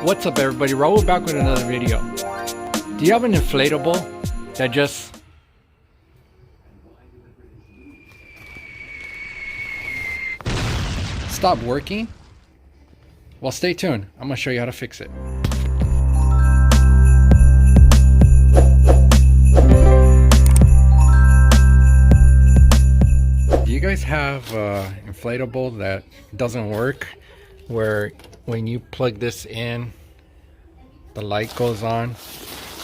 What's up everybody, Raul back with another video. Do you have an inflatable that just stopped working? Well, stay tuned. I'm gonna show you how to fix it. Do you guys have an inflatable that doesn't work, where when you plug this in the light goes on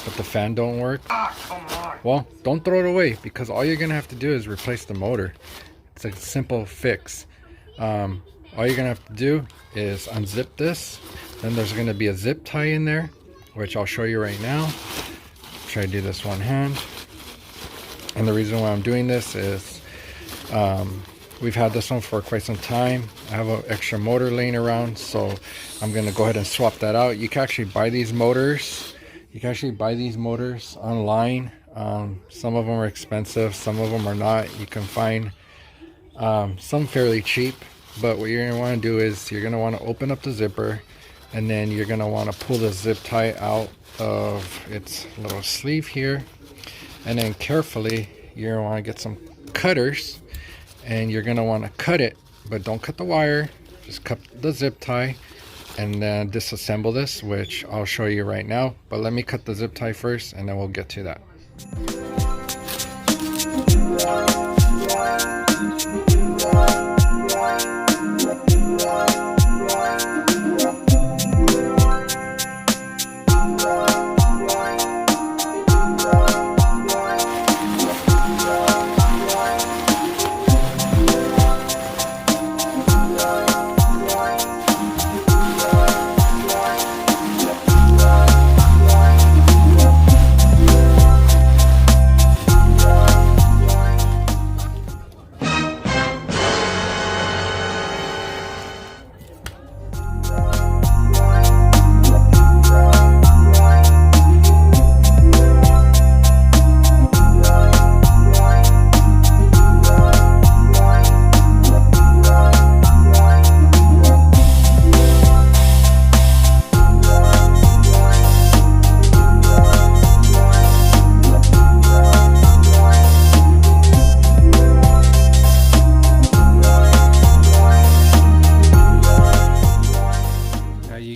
but the fan don't work? Well, don't throw it away, because all you're gonna have to do is replace the motor. It's a simple fix. All you're gonna have to do is unzip this. Then there's gonna be a zip tie in there, which I'll show you right now. Try to do this one hand. And the reason why I'm doing this is we've had this one for quite some time. I have an extra motor laying around, so I'm gonna go ahead and swap that out. You can actually buy these motors. Online. Some of them are expensive, some of them are not. You can find some fairly cheap, but what you're gonna want to do is you're gonna want to open up the zipper, and then you're gonna want to pull the zip tie out of its little sleeve here, and then carefully you're gonna want to get some cutters, and you're gonna want to cut it, but don't cut the wire, just cut the zip tie, and then disassemble this, which I'll show you right now. But let me cut the zip tie first, and then we'll get to that.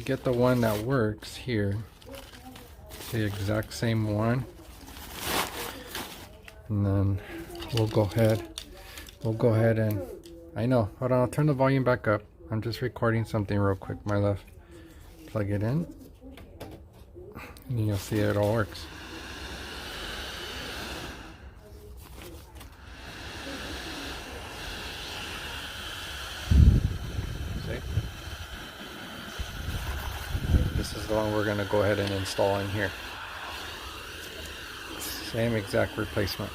Get the one that works here, the exact same one, and then we'll go ahead and I know, hold on, I'll turn the volume back up. I'm just recording something real quick, my love. Plug it in and you'll see it all works. This is the one we're going to go ahead and install in here. Same exact replacement.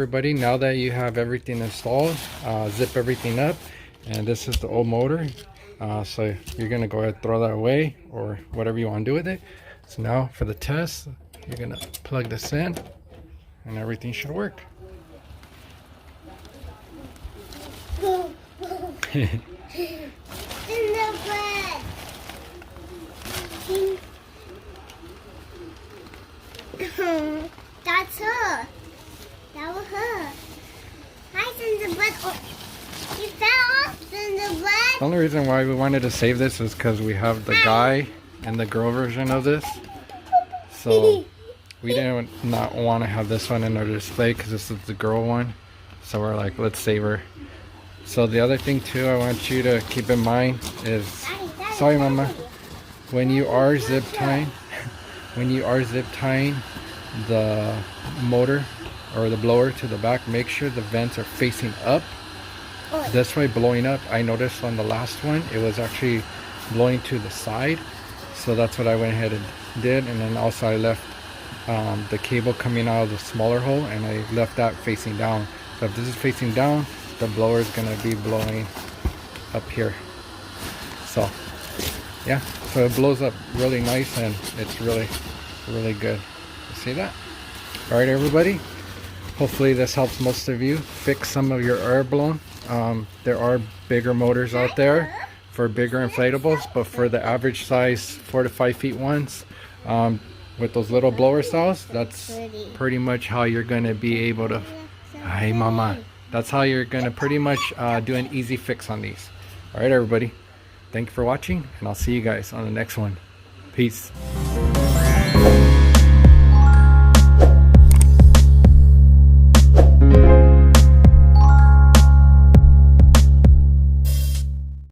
everybody, now that you have everything installed, zip everything up, and this is the old motor. So you're gonna go ahead and throw that away or whatever you want to do with it. So now for the test, you're gonna plug this in and everything should work. In the bed. That's her. That was her. Hi, in the bed. Oh, you fell off in the bed. The only reason why we wanted to save this is because we have the guy and the girl version of this. So we didn't not want to have this one in our display because this is the girl one. So we're like, let's save her. So the other thing too I want you to keep in mind is, sorry mama, when you are zip tying, the motor or the blower to the back, make sure the vents are facing up. This way, blowing up, I noticed on the last one it was actually blowing to the side, so that's what I went ahead and did. And then also I left the cable coming out of the smaller hole, and I left that facing down. So if this is facing down, the blower is gonna be blowing up here. So yeah, so it blows up really nice and it's really good. You see that? All right, everybody, hopefully this helps most of you fix some of your air blown. There are bigger motors out there for bigger inflatables, but for the average size 4 to 5 feet ones, with those little blower styles, that's pretty much how you're gonna be able to, hi mama, that's how you're gonna pretty much do an easy fix on these. All right, everybody, thank you for watching, and I'll see you guys on the next one. Peace.